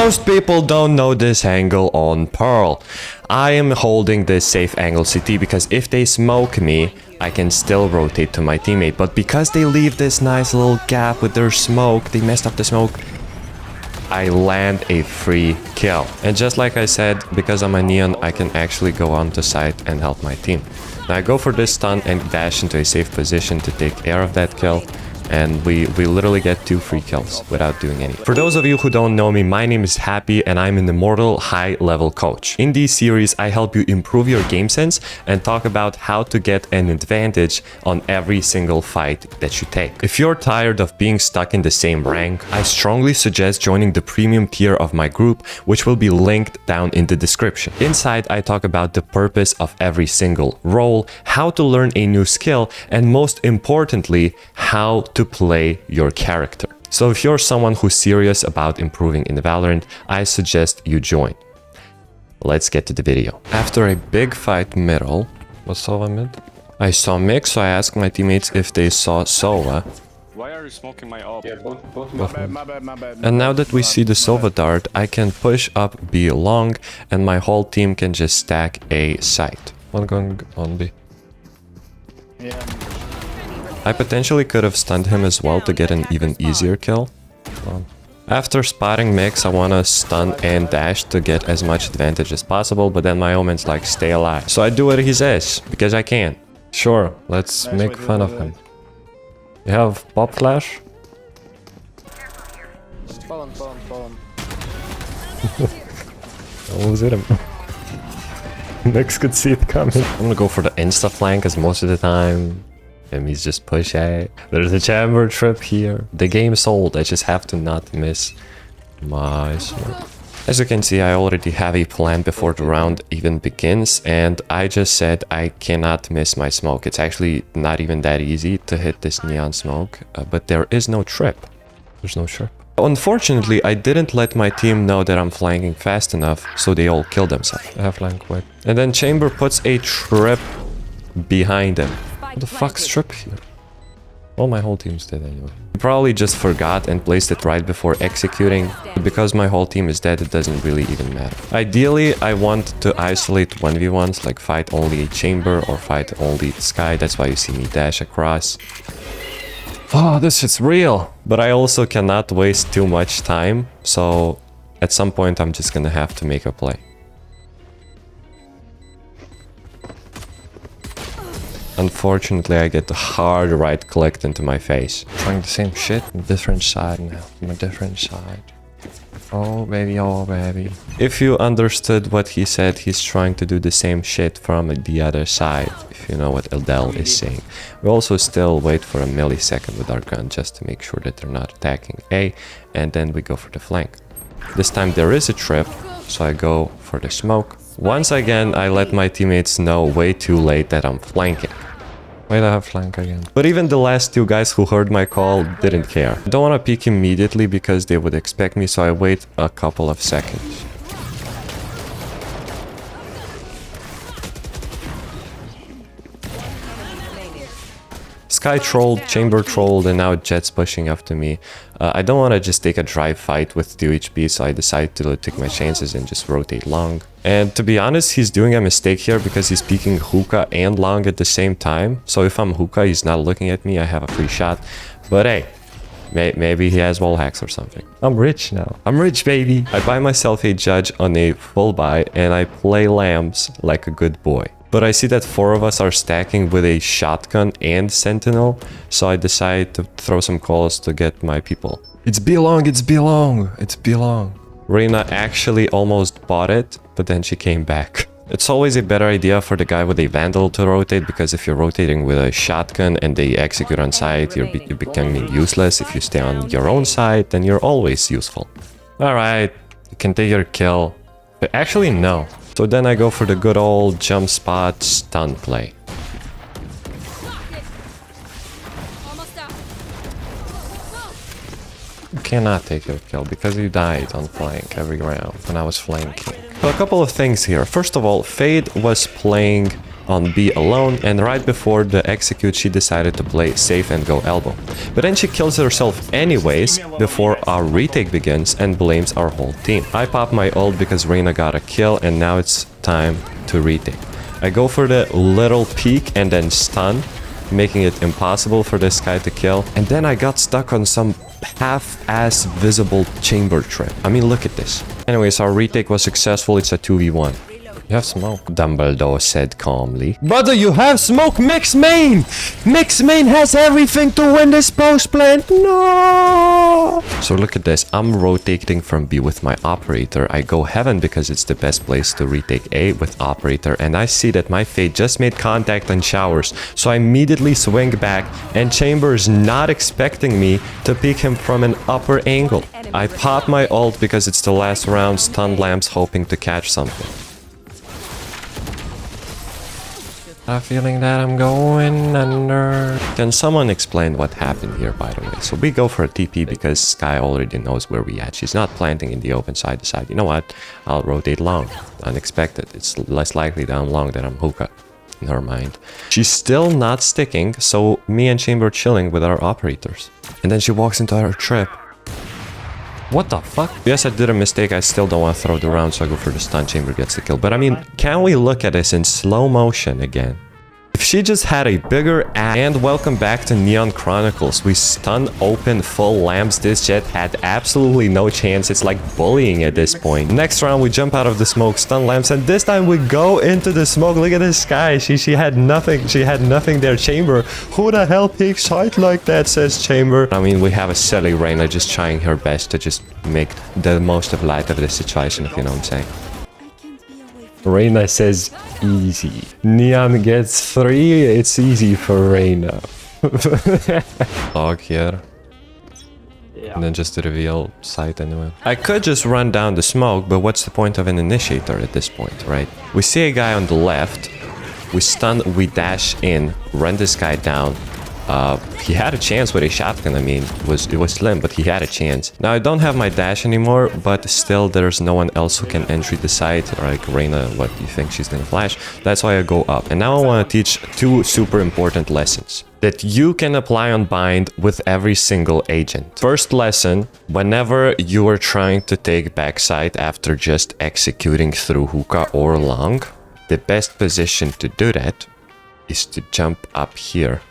Most people don't know this angle on Pearl. I am holding this safe angle CT because if they smoke me, I can still rotate to my teammate. But because they leave this nice little gap with their smoke, they messed up the smoke, I land a free kill. And just like I said, because I'm a neon, I can actually go onto site and help my team. Now I go for this stun and dash into a safe position to take care of that kill. And we literally get 2 free kills without doing any. For those of you who don't know me, my name is Happy and I'm an immortal high-level coach. In these series, I help you improve your game sense and talk about how to get an advantage on every single fight that you take. If you're tired of being stuck in the same rank, I strongly suggest joining the premium tier of my group, which will be linked down in the description. Inside, I talk about the purpose of every single role, how to learn a new skill, and most importantly, how to play your character. So if you're someone who's serious about improving in Valorant, I suggest you join. Let's get to the video. After a big fight middle, was Sova mid? I saw Mix, so I asked my teammates if they saw Sova. Why are you smoking my op? Yeah, both my bad. And now that we see the Sova dart, I can push up B long and my whole team can just stack A site. One going on B. Yeah. I potentially could have stunned him as well to get an even easier kill. After spotting Mix, I wanna stun and dash to get as much advantage as possible, but then my omen's like, stay alive. So I do what he says, because I can. Sure, let's make fun of him. You have pop flash? Fall him. Almost hit him. Mix could see it coming. I'm gonna go for the insta flank as most of the time enemies just push A. There's a chamber trip here. The game's sold. I just have to not miss my smoke. As you can see, I already have a plan before the round even begins, and I just said I cannot miss my smoke. It's actually not even that easy to hit this neon smoke, but there is no trip. There's no trip. Unfortunately, I didn't let my team know that I'm flanking fast enough, so they all killed themselves. I have flank wet. And then Chamber puts a trip behind him. What the fuck's trip here? Well, my whole team's dead anyway. I probably just forgot and placed it right before executing. Because my whole team is dead, it doesn't really even matter. Ideally, I want to isolate 1v1s, like fight only a chamber or fight only the sky. That's why you see me dash across. Oh, this shit's real! But I also cannot waste too much time, so at some point I'm just gonna have to make a play. Unfortunately, I get the hard right clicked into my face. Trying the same shit on a different side now. From a different side. Oh baby, oh baby. If you understood what he said, he's trying to do the same shit from the other side. If you know what Eldel is saying. We also still wait for a millisecond with our gun just to make sure that they're not attacking A. And then we go for the flank. This time there is a trip, so I go for the smoke. Once again, I let my teammates know way too late that I'm flanking. Wait, I have flank again. But even the last 2 guys who heard my call didn't care. I don't want to peek immediately because they would expect me, so I wait a couple of seconds. Sky trolled, chamber trolled, and now Jet's pushing up to me. I don't want to just take a dry fight with 2 HP, so I decide to take my chances and just rotate long. And to be honest, he's doing a mistake here because he's peeking hookah and long at the same time. So if I'm hookah, he's not looking at me, I have a free shot. But hey, maybe he has wall hacks or something. I'm rich now. I'm rich, baby! I buy myself a judge on a full buy and I play lambs like a good boy. But I see that 4 of us are stacking with a shotgun and sentinel, so I decide to throw some calls to get my people. It's B long, it's B long, it's B long. Reina actually almost bought it, but then she came back. It's always a better idea for the guy with a vandal to rotate, because if you're rotating with a shotgun and they execute on site, you're becoming useless. If you stay on your own side, then you're always useful. Alright, you can take your kill. But actually, no. So then I go for the good old jump spot stun play. You cannot take your kill because you died on flank every round when I was flanking. So a couple of things here. First of all, Fade was playing on B alone, and right before the execute she decided to play safe and go elbow. But then she kills herself anyways before our retake begins and blames our whole team. I pop my ult because Reyna got a kill, and now it's time to retake. I go for the little peek and then stun, making it impossible for this guy to kill. And then I got stuck on some half-ass visible chamber trip. I mean, look at this. Anyways, our retake was successful. It's a 2v1. You have smoke, Dumbledore said calmly. Brother, you have smoke! Mix main! Mix main has everything to win this post plan! No! So look at this. I'm rotating from B with my operator. I go heaven because it's the best place to retake A with operator. And I see that my fate just made contact on showers. So I immediately swing back. And Chamber is not expecting me to peek him from an upper angle. I pop my ult because it's the last round. Stun lamps hoping to catch something. I have a feeling that I'm going under. Can someone explain what happened here, by the way? So we go for a TP because Sky already knows where we at. She's not planting in the open side to side. You know what? I'll rotate long. Unexpected. It's less likely down long that I'm hookah. In her mind. She's still not sticking, so me and Chamber chilling with our operators. And then she walks into her trip. What the fuck? Yes, I did a mistake. I still don't want to throw the round, so I go for the stun. Chamber gets the kill. But I mean, can we look at this in slow motion again? If she just had a bigger ass. And welcome back to Neon Chronicles. We stun open full lamps. This jet had absolutely no chance. It's like bullying at this point. Next round, we jump out of the smoke, stun lamps, and this time we go into the smoke. Look at this guy. She had nothing. She had nothing there. Chamber. Who the hell peeks side like that, says Chamber. I mean, we have a silly Reyna just trying her best to just make the most of light of the situation, if you know what I'm saying. Reyna says easy. Neon gets 3. It's easy for Reyna. Log here. Yeah. And then just to reveal site anyway. I could just run down the smoke, but what's the point of an initiator at this point, right? We see a guy on the left. We stun, we dash in, run this guy down. He had a chance with a shotgun. I mean, it was slim, but he had a chance. Now I don't have my dash anymore, but still there's no one else who can enter the site. Like Reyna, what do you think she's gonna flash? That's why I go up. And now I want to teach 2 super important lessons that you can apply on bind with every single agent. First lesson, whenever you are trying to take backside after just executing through hookah or long, the best position to do that is to jump up here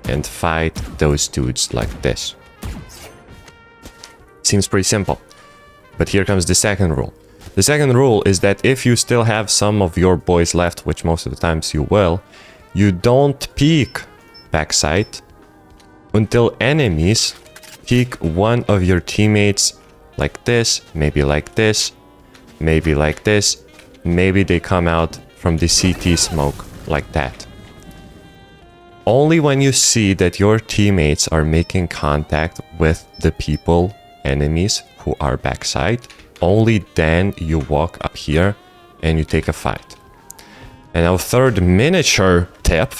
and fight those dudes like this. Seems pretty simple. But here comes the second rule. The second rule is that if you still have some of your boys left, which most of the times you will, you don't peek backside until enemies peek one of your teammates like this, maybe like this, maybe like this, maybe they come out from the CT smoke like that. Only when you see that your teammates are making contact with the people, enemies who are backside, only then you walk up here and you take a fight. And our third miniature tip,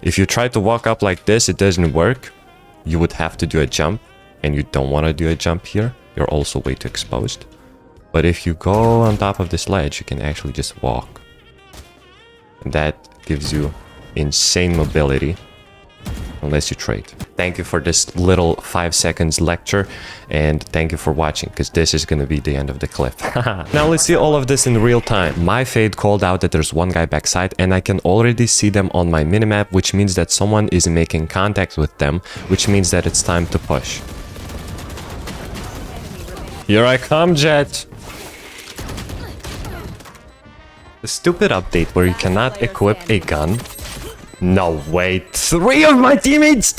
if you try to walk up like this, it doesn't work. You would have to do a jump, and you don't want to do a jump here. You're also way too exposed. But if you go on top of this ledge, you can actually just walk. And that gives you insane mobility, unless you trade. Thank you for this little 5 seconds lecture, and thank you for watching, because this is gonna be the end of the clip. Now let's see all of this in real time. My fade called out that there's one guy backside, and I can already see them on my minimap, which means that someone is making contact with them, which means that it's time to push. Here I come, Jet! The stupid update where you cannot equip a gun. No, wait. 3 of my teammates?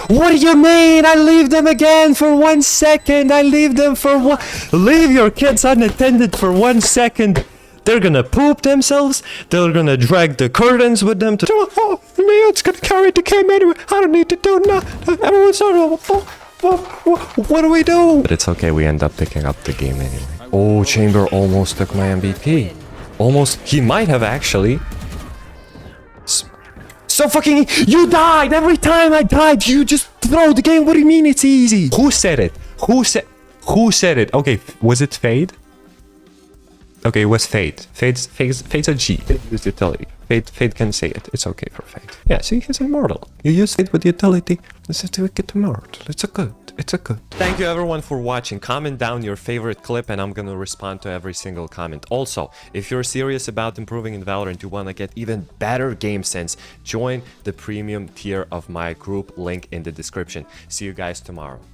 What do you mean? I leave them again for 1 second. I leave them for one. Leave your kids unattended for 1 second. They're gonna poop themselves. They're gonna drag the curtains with them to. Oh, Leon's gonna carry the game anyway. I don't need to do nothing. Everyone's on. What do we do? But it's okay. We end up picking up the game anyway. Oh, Chamber almost took my MVP. Almost. He might have actually. So fucking... You died! Every time I died, you just throw the game. What do you mean it's easy? Who said it? Who said it? Okay, was it Fade? Okay, it was Fade. Fade's a G. Fade used utility. Fade can say it. It's okay for Fade. Yeah, see, he's immortal. You use it with utility. This is to get immortal. It's a good. It's a good. Thank you everyone for watching. Comment down your favorite clip and I'm gonna respond to every single comment. Also, if you're serious about improving in Valorant, you wanna get even better game sense, join the premium tier of my group, link in the description. See you guys tomorrow.